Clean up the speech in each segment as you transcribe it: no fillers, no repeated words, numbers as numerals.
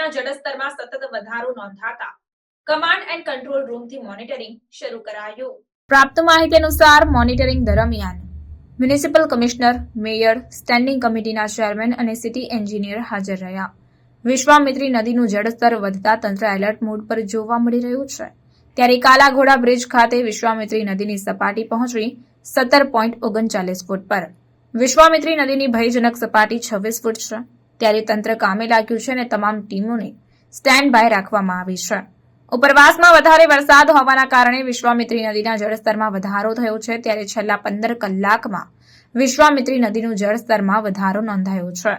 નદીના જળસ્તરમાં સતત વધારો નોંધાતા કમાન્ડ એન્ડ કંટ્રોલ રૂમથી મોનિટરિંગ શરૂ કરાયું. પ્રાપ્ત માહિતી અનુસાર મોનિટરિંગ દરમિયાન મ્યુનિસિપલ કમિશનર, મેયર, સ્ટેન્ડિંગ કમિટીના ચેરમેન અને સિટી એન્જિનિયર હાજર રહ્યા. વિશ્વામિત્રી નદીનું જળસ્તર વધતા તંત્ર એલર્ટ મોડ પર જોવા મળી રહ્યું છે. ત્યારે કાલાઘોડા બ્રિજ ખાતે વિશ્વામિત્રી નદીની સપાટી પહોંચી 17.39 ફૂટ પર. વિશ્વામિત્રી નદીની ભયજનક સપાટી 26 ફૂટ છે. ત્યારે તંત્ર કામે લાગ્યું છે અને તમામ ટીમોને સ્ટેન્ડ બાય રાખવામાં આવી છે. ઉપરવાસમાં વધારે વરસાદ હોવાના કારણે વિશ્વામિત્રી નદીના જળસ્તરમાં વધારો થયો છે. ત્યારે છેલ્લા 15 કલાકમાં વિશ્વામિત્રી નદીનું જળસ્તરમાં વધારો નોંધાયો છે.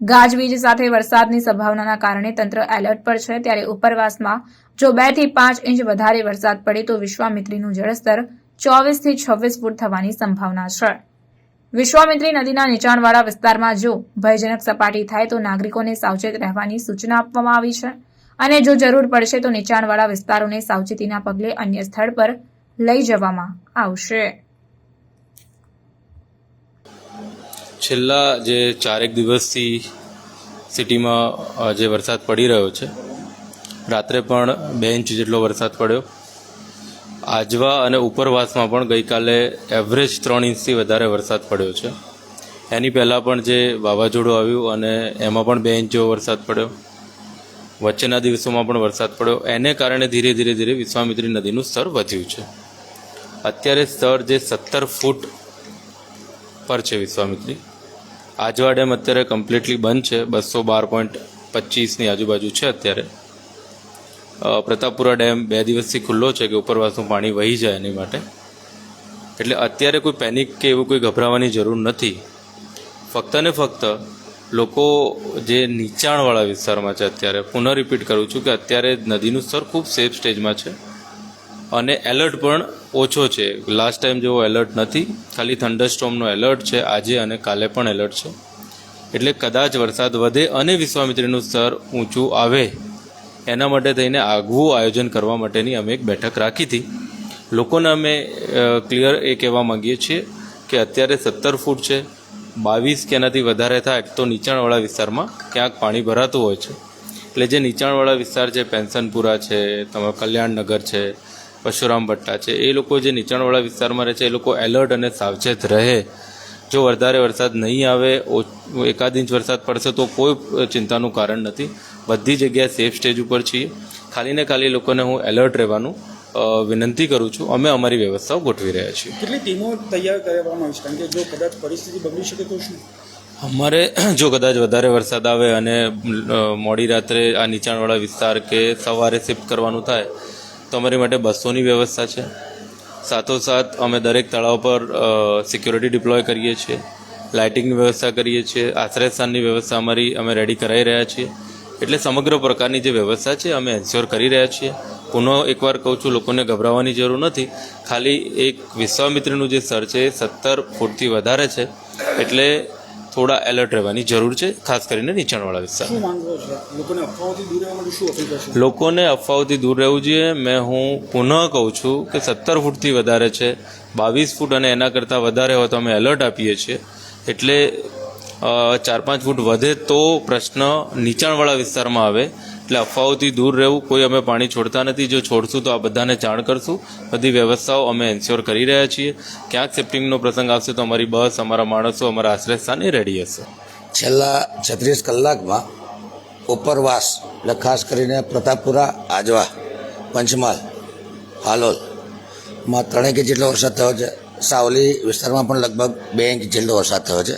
ગાજવીજ સાથે વરસાદની સંભાવનાના કારણે તંત્ર એલર્ટ પર છે. ત્યારે ઉપરવાસમાં જો 2 થી 5 ઇંચ વધારે વરસાદ પડે તો વિશ્વામિત્રીનું જળસ્તર 24 થી 26 ફૂટ થવાની સંભાવના છે. વિશ્વામિત્રી નદીના નીચાણવાળા વિસ્તારમાં જો ભયજનક સપાટી થાય તો નાગરિકોને સાવચેત રહેવાની સૂચના આપવામાં આવી છે અને જો જરૂર પડશે તો નીચાણવાળા વિસ્તારોને સાવચેતીના પગલે અન્ય સ્થળ પર લઈ જવામાં આવશે. છેલ્લા જે 4 દિવસથી સિટીમાં જે વરસાદ પડી રહ્યો છે, રાત્રે પણ 2 ઇંચ જેટલો વરસાદ પડ્યો. આજવા અને ઉપરવાસમાં પણ ગઈકાલે એવરેજ 3 ઇંચથી વધારે વરસાદ પડ્યો છે. એની પહેલાં પણ જે વાવાઝોડું આવ્યું અને એમાં પણ 2 ઇંચ જેવો વરસાદ પડ્યો. વચ્ચેના દિવસોમાં પણ વરસાદ પડ્યો. એને કારણે ધીરે ધીરે વિશ્વામિત્રી નદીનું સ્તર વધ્યું છે. અત્યારે સ્તર જે 17 ફૂટ પર છે વિશ્વામિત્રી. આજવા ડેમ અત્યારે કમ્પ્લીટલી બંધ છે, 212.25ની આજુબાજુ છે અત્યારે. પ્રતાપપુરા ડેમ 2 દિવસથી ખુલ્લો છે કે ઉપરવાસનું પાણી વહી જાય એની માટે. એટલે અત્યારે કોઈ પેનિક કે એવું કોઈ ગભરાવાની જરૂર નથી. ફક્ત ને ફક્ત લોકો જે નીચાણવાળા વિસ્તારમાં છે અત્યારે, પુનઃ રિપીટ કરું છું કે અત્યારે નદીનું સ્તર ખૂબ સેફ સ્ટેજમાં છે અને એલર્ટ પણ ઓછો છે. લાસ્ટ ટાઈમ જેવો એલર્ટ નથી, ખાલી થંડરસ્ટોર્મનો એલર્ટ છે આજે અને કાલે પણ એલર્ટ છે. એટલે કદાચ વરસાદ વધે અને વિશ્વામિત્રીનું સ્તર ઊંચું આવે એના માટે થઈને આગવું આયોજન કરવા માટેની અમે એક બેઠક રાખી હતી. લોકોને અમે ક્લિયર એ કહેવા માંગીએ છીએ કે અત્યારે 17 ફૂટ છે, 22 કે એનાથી વધારે થાય તો નીચાણવાળા વિસ્તારમાં ક્યાંક પાણી ભરાતું હોય છે. એટલે જે નીચાણવાળા વિસ્તાર છે, પેન્શનપુરા છે, તમે કલ્યાણનગર છે, પરશુરામ ભટ્ટા છે, એ લોકો જે નીચાણવાળા વિસ્તારમાં રહે છે એ લોકો એલર્ટ અને સાવચેત રહે. જો વધારે વરસાદ નહીં આવે, 1 ઇંચ વરસાદ પડશે તો કોઈ ચિંતાનું કારણ નથી. બધી જગ્યાએ સેફ સ્ટેજ ઉપર છીએ. ખાલી ને ખાલી લોકોને હું એલર્ટ રહેવાનું વિનંતી કરું છું. અમે અમારી વ્યવસ્થાઓ ગોઠવી રહ્યા છીએ. કેટલી ટીમો તૈયાર કરવામાં આવી છે? કારણ કે જો કદાચ પરિસ્થિતિ બગડી શકે તો શું? અમારે જો કદાચ વધારે વરસાદ આવે અને મોડી રાત્રે આ નીચાણવાળા વિસ્તાર કે સવારે શિફ્ટ કરવાનું થાય તો અમારી માટે બસોની વ્યવસ્થા છે. સાથોસાથ અમે દરેક તળાવ પર સિક્યોરિટી ડિપ્લોય કરીએ છીએ, લાઇટિંગની વ્યવસ્થા કરીએ છીએ, આશ્રયસ્થાનની વ્યવસ્થા અમે રેડી કરાવી રહ્યા છીએ. એટલે સમગ્ર પ્રકારની જે વ્યવસ્થા છે અમે એન્શ્યોર કરી રહ્યા છીએ. પુનઃ એકવાર કહું છું, લોકોને ગભરાવાની જરૂર નથી. ખાલી એક વિશ્વામિત્રીનું જે સ્તર છે એ 17 ફૂટથી વધારે છે, એટલે થોડા એલર્ટ રહેવાની જરૂર છે, ખાસ કરીને નીચાણવાળા વિસ્તાર. શું માંગો છો? લોકોને અફવાઓથી દૂર રહેવા માટે શું અપીલ કરશો? લોકોને અફવાઓથી દૂર રહેવું જોઈએ. હું પુનઃ કહું છું કે 17 ફૂટથી વધારે છે, 22 ફૂટ અને એના કરતાં વધારે હોય તો અમે એલર્ટ આપીએ છીએ. એટલે 4-5 ફૂટ વધે તો પ્રશ્ન નીચાણવાળા વિસ્તારમાં આવે. એટલે અફવાઓથી દૂર રહેવું. કોઈ અમે પાણી છોડતા નથી. જો છોડશું તો આ બધાને જાણ કરશું. બધી વ્યવસ્થાઓ અમે એન્શ્યોર કરી રહ્યા છીએ. ક્યાંક સેફ્ટીનો પ્રસંગ આવશે તો અમારી બસ, અમારા માણસો, અમારા આશ્રયસ્થાન એ રેડી હશે. છેલ્લા 36 કલાકમાં ઉપરવાસ એટલે ખાસ કરીને પ્રતાપપુરા, આજવા, પંચમહાલ, હાલોલમાં 3 ઇંચ જેટલો વરસાદ થયો છે. સાવલી વિસ્તારમાં પણ લગભગ 2 ઇંચ જેટલો વરસાદ થયો છે.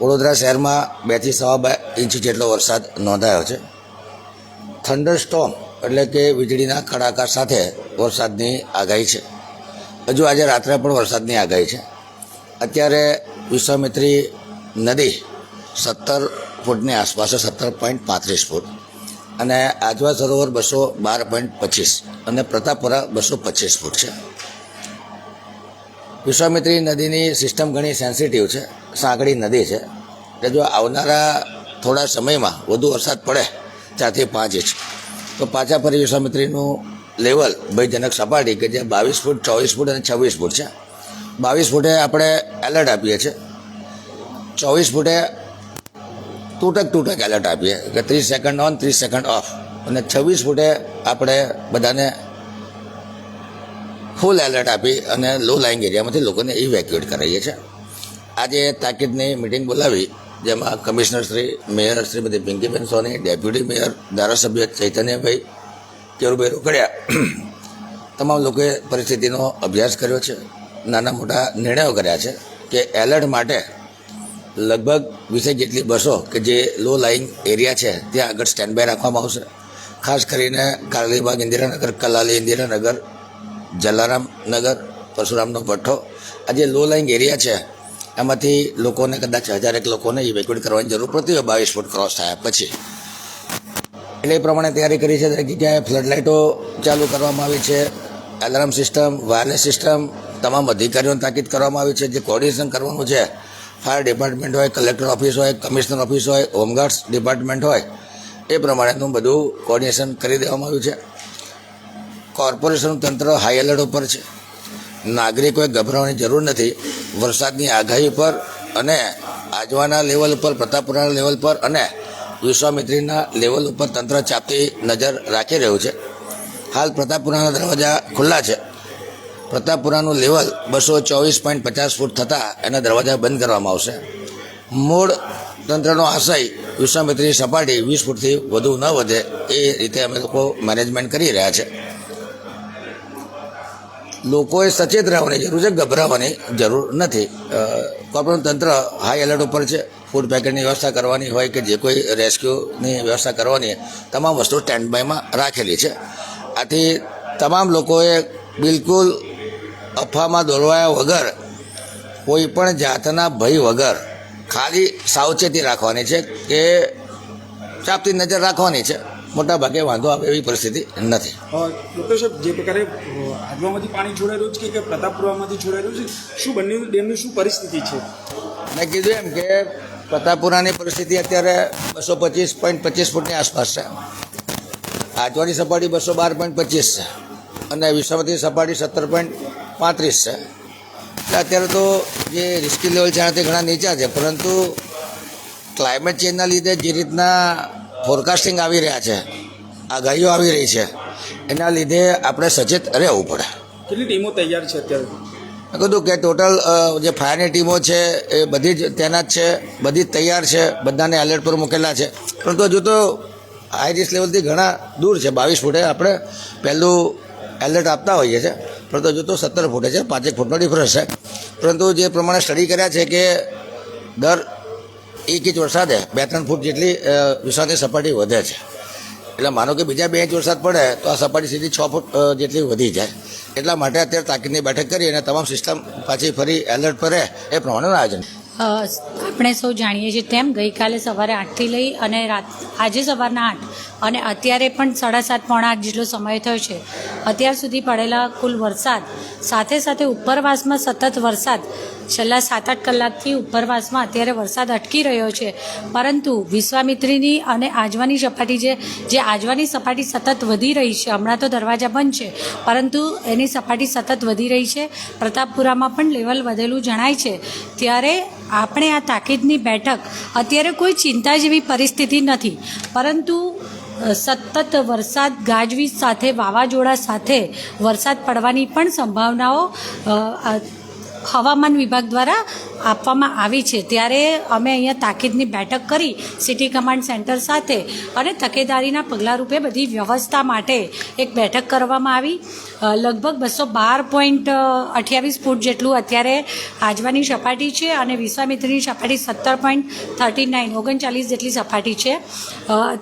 વડોદરા શહેરમાં 2 થી 2.25 ઇંચ જેટલો વરસાદ નોંધાયો છે. થંડરસ્ટોર્મ એટલે કે વીજળીના કડાકા સાથે વરસાદની આગાહી છે. હજુ આજે રાત્રે પણ વરસાદની આગાહી છે. અત્યારે વિશ્વામિત્રી નદી 17 ફૂટની આસપાસ 17.35 ફૂટ અને આજવા સરોવર 212.25 અને પ્રતાપપુરા 225 ફૂટ છે. વિશ્વામિત્રી નદીની સિસ્ટમ ઘણી સેન્સિટિવ છે, સાંકડી નદી છે. એટલે જો આવનારા થોડા સમયમાં વધુ વરસાદ પડે 4 થી 5 ઇંચ તો પાછા ફરી વિશ્વામિત્રીનું લેવલ ભયજનક સપાટી કે જે 22 ફૂટ, 24 ફૂટ અને 26 ફૂટ છે. 22 ફૂટે આપણે એલર્ટ આપીએ છીએ, 24 ફૂટે તૂટક એલર્ટ આપીએ કે 30 સેકન્ડ ઓન 30 સેકન્ડ ઓફ, અને 26 ફૂટે આપણે બધાને ફૂલ એલર્ટ આપી અને લો લાઇંગ એરિયામાંથી લોકોને ઇવેક્યુએટ કરાવીએ છીએ. આજે તાકીદની મિટિંગ બોલાવી, જેમાં કમિશનર શ્રી, મેયર શ્રીમતી પિંકીબેન સોની, ડેપ્યુટી મેયર, ધારાસભ્ય ચૈતન્યભાઈ કેરુભાઈ રોકડિયા, તમામ લોકોએ પરિસ્થિતિનો અભ્યાસ કર્યો છે, નાના મોટા નિર્ણયો કર્યા છે કે એલર્ટ માટે લગભગ 20 જેટલી બસો કે જે લો લાઇંગ એરિયા છે ત્યાં આગળ સ્ટેન્ડ બાય રાખવામાં આવશે. ખાસ કરીને કારેલીબાગ ઇન્દિરાનગર, કલાલી ઇન્દિરાનગર, જલારામ નગર, પરશુરામનો ભઠ્ઠો, આ જે લો લાઇંગ એરિયા છે એમાંથી લોકોને કદાચ 1000 લોકોને ઇવેક્યુએટ કરવાની જરૂર પડતી હોય 22 ફૂટ ક્રોસ થયા પછી. એટલે એ પ્રમાણે તૈયારી કરી છે. દરેક જગ્યાએ ફ્લડ લાઇટો ચાલુ કરવામાં આવી છે, એલાર્મ સિસ્ટમ, વાયરલેસ સિસ્ટમ, તમામ અધિકારીઓને તાકીદ કરવામાં આવી છે. જે કોર્ડિનેશન કરવાનું છે, ફાયર ડિપાર્ટમેન્ટ હોય, કલેક્ટર ઓફિસ હોય, કમિશનર ઓફિસ હોય, હોમગાર્ડ્સ ડિપાર્ટમેન્ટ હોય, એ પ્રમાણેનું બધું કોર્ડિનેશન કરી દેવામાં આવ્યું છે. કોર્પોરેશનનું તંત્ર હાઈ એલર્ટ ઉપર છે. નાગરિકોએ ગભરાવાની જરૂર નથી. વરસાદની આગાહી પર અને આજવાના લેવલ ઉપર, પ્રતાપપુરાના લેવલ પર અને વિશ્વામિત્રીના લેવલ ઉપર તંત્ર ચાપતી નજર રાખી રહ્યું છે. હાલ પ્રતાપપુરાના દરવાજા ખુલ્લા છે. પ્રતાપપુરાનું લેવલ 224.50 ફૂટ થતાં એના દરવાજા બંધ કરવામાં આવશે. મૂળ તંત્રનો આશય વિશ્વામિત્રીની સપાટી 20 ફૂટથી વધુ ન વધે એ રીતે અમે લોકો મેનેજમેન્ટ કરી રહ્યા છે. લોકોએ સચેત રહેવાની જરૂર છે, ગભરાવાની જરૂર નથી. કોર્પોરેશન તંત્ર હાઈ એલર્ટ ઉપર છે. ફૂડ પેકેટની વ્યવસ્થા કરવાની હોય કે જે કોઈ રેસ્ક્યુની વ્યવસ્થા કરવાની, તમામ વસ્તુ સ્ટેન્ડ બાયમાં રાખેલી છે. આથી તમામ લોકોએ બિલકુલ અફવામાં દોરવાયા વગર, કોઈ પણ જાતના ભય વગર ખાલી સાવચેતી રાખવાની છે કે ચાપતી નજર રાખવાની છે. મોટા ભાગે વાંધો આવે એવી પરિસ્થિતિ નથી. ડૉક્ટર સાહેબ, જે પ્રકારે આજવામાંથી પાણી છોડાઈ રહ્યું છે કે પ્રતાપપુરામાંથી છોડાઈ રહ્યું છે, શું બંને ડેમની શું પરિસ્થિતિ છે? મેં કીધું એમ કે પ્રતાપપુરાની પરિસ્થિતિ અત્યારે 225.25 ફૂટની આસપાસ છે. આજવાની સપાટી 212.25 છે અને વિશ્વામિત્રીની સપાટી 17.35 છે. એટલે અત્યારે તો જે રિસ્કી લેવલ છે એનાથી ઘણા નીચા છે, પરંતુ ક્લાઇમેટ ચેન્જના લીધે જે રીતના ફોરકાસ્ટિંગ આવી રહ્યા છે, આગાહીઓ આવી રહી છે, એના લીધે આપણે સચેત રહેવું પડે. કેટલી ટીમો તૈયાર છે અત્યારે? મેં કીધું કે ટોટલ જે ફાયરની ટીમો છે એ બધી જ તૈનાત છે, બધી જ તૈયાર છે, બધાને એલર્ટ પર મૂકેલા છે. પરંતુ હજુ તો હાઈ રિસ્ક લેવલથી ઘણા દૂર છે. 22 ફૂટે આપણે પહેલું એલર્ટ આપતા હોઈએ છીએ, પરંતુ હજુ તો 17 ફૂટે છે. 5 ફૂટનો ડિફરન્સ છે. પરંતુ જે પ્રમાણે સ્ટડી કર્યા છે કે દર 1 ઇંચ વરસાદે 2-3 ફૂટ જેટલી વિશ્વાસની સપાટી વધે છે. એટલે માનો કે બીજા 2 ઇંચ વરસાદ પડે તો આ સપાટી સીધી 6 ફૂટ જેટલી વધી જાય. એટલા માટે અત્યારે તાકીદની બેઠક કરી અને તમામ સિસ્ટમ પાછી ફરી એલર્ટ પર રહે એ પ્રમાણેનું આયોજન. આપણે સૌ જાણીએ છીએ તેમ ગઈકાલે સવારે 8થી લઈ અને આજે સવારના 8 અને અત્યારે પણ 7:30 પોણા 8 જેટલો સમય થયો છે. અત્યાર સુધી પડેલા કુલ વરસાદ સાથે સાથે ઉપરવાસમાં સતત વરસાદ છેલ્લા 7-8 કલાકથી ઉપરવાસમાં અત્યારે વરસાદ અટકી રહ્યો છે. પરંતુ વિશ્વામિત્રીની અને આજવાની સપાટી જે આજવાની સપાટી સતત વધી રહી છે. હમણાં તો દરવાજા બંધ છે, પરંતુ એની સપાટી સતત વધી રહી છે. પ્રતાપપુરામાં પણ લેવલ વધેલું જણાય છે. ત્યારે આપણે આ તાકીદની બેઠક, અત્યારે કોઈ ચિંતા જેવી પરિસ્થિતિ નથી, પરંતુ સતત વરસાદ, ગાજવીજ સાથે, વાવાઝોડા સાથે વરસાદ પડવાની પણ સંભાવનાઓ હવામાન વિભાગ દ્વારા આપવામાં આવી છે. ત્યારે અમે અહીંયા તાકીદની બેઠક કરી સિટી કમાન્ડ સેન્ટર સાથે અને તકેદારીના પગલાં રૂપે બધી વ્યવસ્થા માટે એક બેઠક કરવામાં આવી. લગભગ 212.28 ફૂટ જેટલું અત્યારે આજવાની સપાટી છે અને વિશ્વામિત્રીની સપાટી 39 જેટલી સપાટી છે.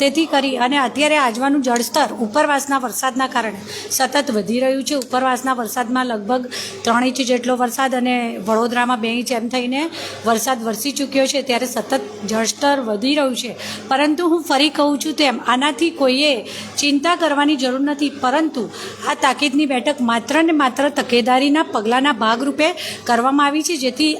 તેથી કરી અને અત્યારે આજવાનું જળસ્તર ઉપરવાસના વરસાદના કારણે સતત વધી રહ્યું છે. ઉપરવાસના વરસાદમાં લગભગ 3 ઇંચ જેટલો વરસાદ અને વડોદરામાં 2 ઇંચ એમ થઈને વરસાદ વરસી ચૂક્યો છે. ત્યારે સતત જળસ્તર વધી રહ્યું છે. પરંતુ હું ફરી કહું છું તેમ આનાથી કોઈએ ચિંતા કરવાની જરૂર નથી. પરંતુ આ તાકીદની બેઠક માત્ર ને માત્ર તકેદારીના પગલાંના ભાગરૂપે કરવામાં આવી છે, જેથી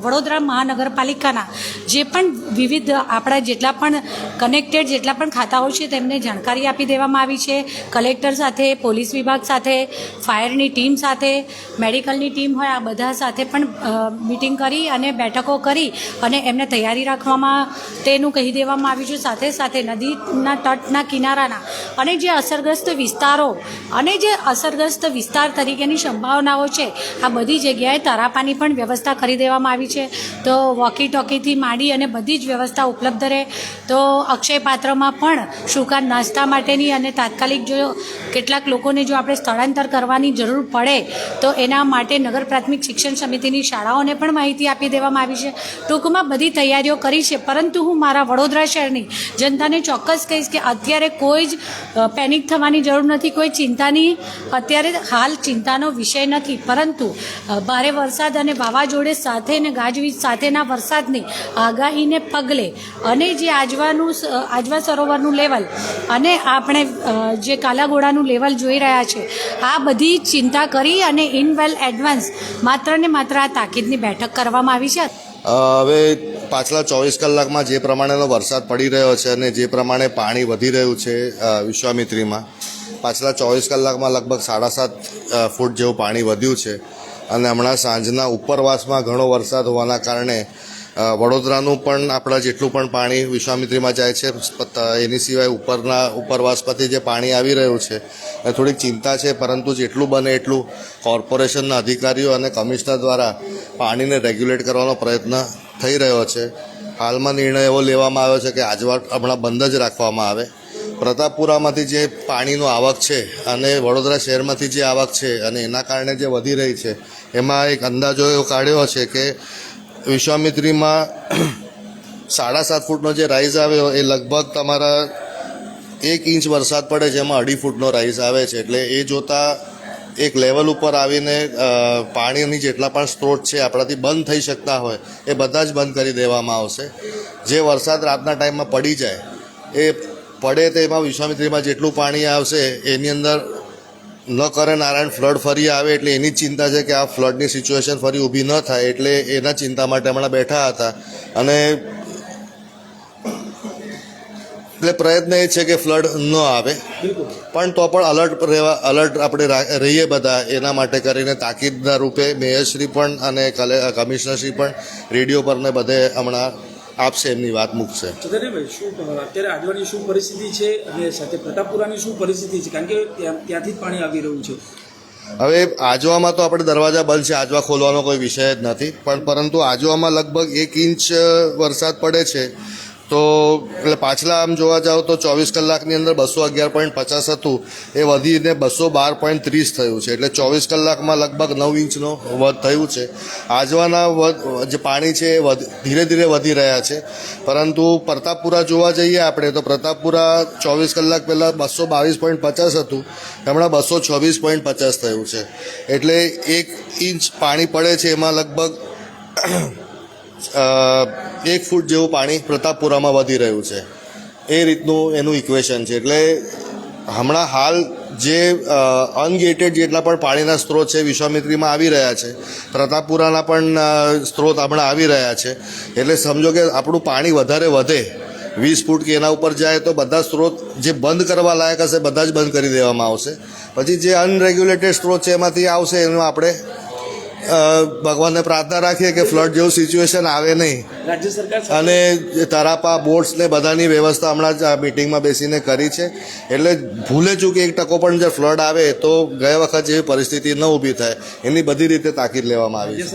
વડોદરા મહાનગરપાલિકાના જે પણ વિવિધ આપણા જેટલા પણ કનેક્ટેડ જેટલા પણ ખાતાઓ છે તેમને જાણકારી આપી દેવામાં આવી છે. કલેક્ટર સાથે, પોલીસ વિભાગ સાથે, ફાયરની ટીમ સાથે, મેડિકલની ટીમ હોય, આ બધા સાથે પણ મિટિંગ કરી અને બેઠકો કરી અને એમને તૈયારી રાખવામાં તેનું કહી દેવામાં આવ્યું છે. સાથે સાથે નદીના તટના કિનારાના અને જે અસરગ્રસ્ત વિસ્તારો અને જે અસરગ્રસ્ત વિસ્તાર તરીકેની સંભાવનાઓ છે આ બધી જગ્યાએ તરાપાની પણ વ્યવસ્થા કરી દેવામાં આવી છે. તો વોકી ટોકીથી માંડી અને બધી જ વ્યવસ્થા ઉપલબ્ધ રહે. તો અક્ષય પાત્રમાં પણ સૂકા નાસ્તા માટેની અને તાત્કાલિક જો કેટલાક લોકોને જો આપણે સ્થળાંતર કરવાની જરૂર પડે તો એના માટે નગર પ્રાથમિક શિક્ષણ સમિતિની શાળાઓને પણ માહિતી આપી દેવામાં આવી છે. ટૂંકમાં બધી તૈયારીઓ કરી છે. પરંતુ હું મારા વડોદરા શહેરની જનતાને ચોક્કસ કહીશ કે અત્યારે કોઈ જ પેનિક થવાની જરૂર નથી, કોઈ ચિંતાની અત્યારે હાલ ચિંતાનો વિષય નથી. પરંતુ ભારે વરસાદ અને વાવાઝોડે સાથે અને ગાજવીજ સાથેના વરસાદની આગાહીને પગલે અને જે આજવા સરોવરનું લેવલ અને આપણે જે કાલાઘોડાનું લેવલ જોઈ રહ્યા છે આ બધી ચિંતા કરી અને ઇન વેલ એડવાન્સ માત્ર ને માત્ર આ તાકીદની બેઠક કરવામાં આવી છે. હવે પાછલા 24 કલાકમાં જે પ્રમાણેનો વરસાદ પડી રહ્યો છે અને જે પ્રમાણે પાણી વધી રહ્યું છે વિશ્વામિત્રીમાં, પાછલા 24 કલાકમાં લગભગ 7.5 ફૂટ જેવું પાણી વધ્યું છે. અને હમણાં સાંજના ઉપરવાસમાં ઘણો વરસાદ હોવાના કારણે વડોદરાનું પણ આપણા જેટલું પણ પાણી વિશ્વામિત્રીમાં જાય છે, એની સિવાય ઉપરવાસ પરથી જે પાણી આવી રહ્યું છે એ થોડીક ચિંતા છે. પરંતુ જેટલું બને એટલું કોર્પોરેશનના અધિકારીઓ અને કમિશનર દ્વારા પાણીને રેગ્યુલેટ કરવાનો પ્રયત્ન થઈ રહ્યો છે. હાલમાં નિર્ણય એવો લેવામાં આવ્યો છે કે આજવા હમણાં બંધ જ રાખવામાં આવે. પ્રતાપપુરામાંથી જે પાણીનો આવક છે અને વડોદરા શહેરમાંથી જે આવક છે અને એના કારણે જે વધી રહી છે એમાં એક અંદાજો એવો કાઢ્યો છે કે વિશ્વામિત્રીમાં 7.5 ફૂટનો જે રાઇઝ આવ્યો એ લગભગ તમારા 1 ઇંચ વરસાદ પડે છે એમાં 2.5 ફૂટનો રાઇઝ આવે છે. એટલે એ જોતાં એક લેવલ ઉપર આવીને પાણીની જેટલા પણ સ્ત્રોત છે આપણાથી બંધ થઈ શકતા હોય એ બધા જ બંધ કરી દેવામાં આવશે. જે વરસાદ રાતના ટાઈમમાં પડી જાય એ પડે તો એમાં વિશ્વામિત્રીમાં જેટલું પાણી આવશે એની અંદર ન કરે નારાયણ ફ્લડ ફરી આવે એટલે એની જ ચિંતા છે કે આ ફ્લડની સિચ્યુએશન ફરી ઊભી ન થાય. એટલે એના ચિંતા માટે હમણાં બેઠા હતા. અને એટલે પ્રયત્ન એ છે કે ફ્લડ ન આવે, પણ તો પણ અલર્ટ આપણે રહીએ બધા એના માટે કરીને તાકીદના રૂપે મેયરશ્રી પણ અને કમિશનરશ્રી પણ રેડિયો પર ને બધે હમણાં આપશે, એમની વાત મૂકશે. ચંદ્રભાઈ, શું અત્યારે આજવાની શું પરિસ્થિતિ છે અને સાથે પ્રતાપપુરાની શું પરિસ્થિતિ છે? કારણ કે ત્યાંથી જ પાણી આવી રહ્યું છે. હવે આજવામાં તો આપણે દરવાજા બંધ છે, આજવા ખોલવાનો કોઈ વિષય જ નથી. પરંતુ આજવામાં લગભગ 1 ઇંચ વરસાદ પડે છે. તો એટલે પાછલા આમ જોવા જાઓ તો 24 કલાકની અંદર 211.50 હતું, એ વધીને 212.30 થયું છે. એટલે 24 કલાકમાં લગભગ 9 ઇંચનો વધ થયું છે. આજવાના જે પાણી છે એ ધીરે ધીરે વધી રહ્યા છે. પરંતુ પ્રતાપપુરા જોવા જઈએ આપણે તો પ્રતાપપુરા 24 કલાક પહેલાં 222.50 હતું, હમણાં 226.50 થયું છે. એટલે 1 ઇંચ પાણી પડે છે એમાં લગભગ 1 ફૂટ જેવું પાણી પ્રતાપપુરામાં વધી રહ્યું છે. એ રીતનું એનું ઇક્વેશન છે. એટલે હમણાં હાલ જે અનગેટેડ જેટલા પણ પાણીના સ્ત્રોત છે વિશ્વામિત્રીમાં આવી રહ્યા છે, પ્રતાપપુરાના પણ સ્ત્રોત હમણાં આવી રહ્યા છે. એટલે સમજો કે આપણું પાણી વધારે વધે 20 ફૂટ કે એના ઉપર જાય તો બધા સ્ત્રોત જે બંધ કરવા લાયક હશે બધા જ બંધ કરી દેવામાં આવશે. પછી જે અનરેગ્યુલેટેડ સ્ત્રોત છે એમાંથી આવશે એનું આપણે ભગવાનને પ્રાર્થના રાખીએ કે ફ્લડ જેવું સિચ્યુએશન આવે નહીં. રાજ્ય સરકાર અને તરાપા બોટ્સ ને બધાની વ્યવસ્થા હમણાં જ આ મિટિંગમાં બેસીને કરી છે. એટલે ભૂલે ચૂકે 1% પણ જો ફ્લડ આવે તો ગયા વખત જેવી પરિસ્થિતિ ન ઊભી થાય એની બધી રીતે તાકીદ લેવામાં આવી છે.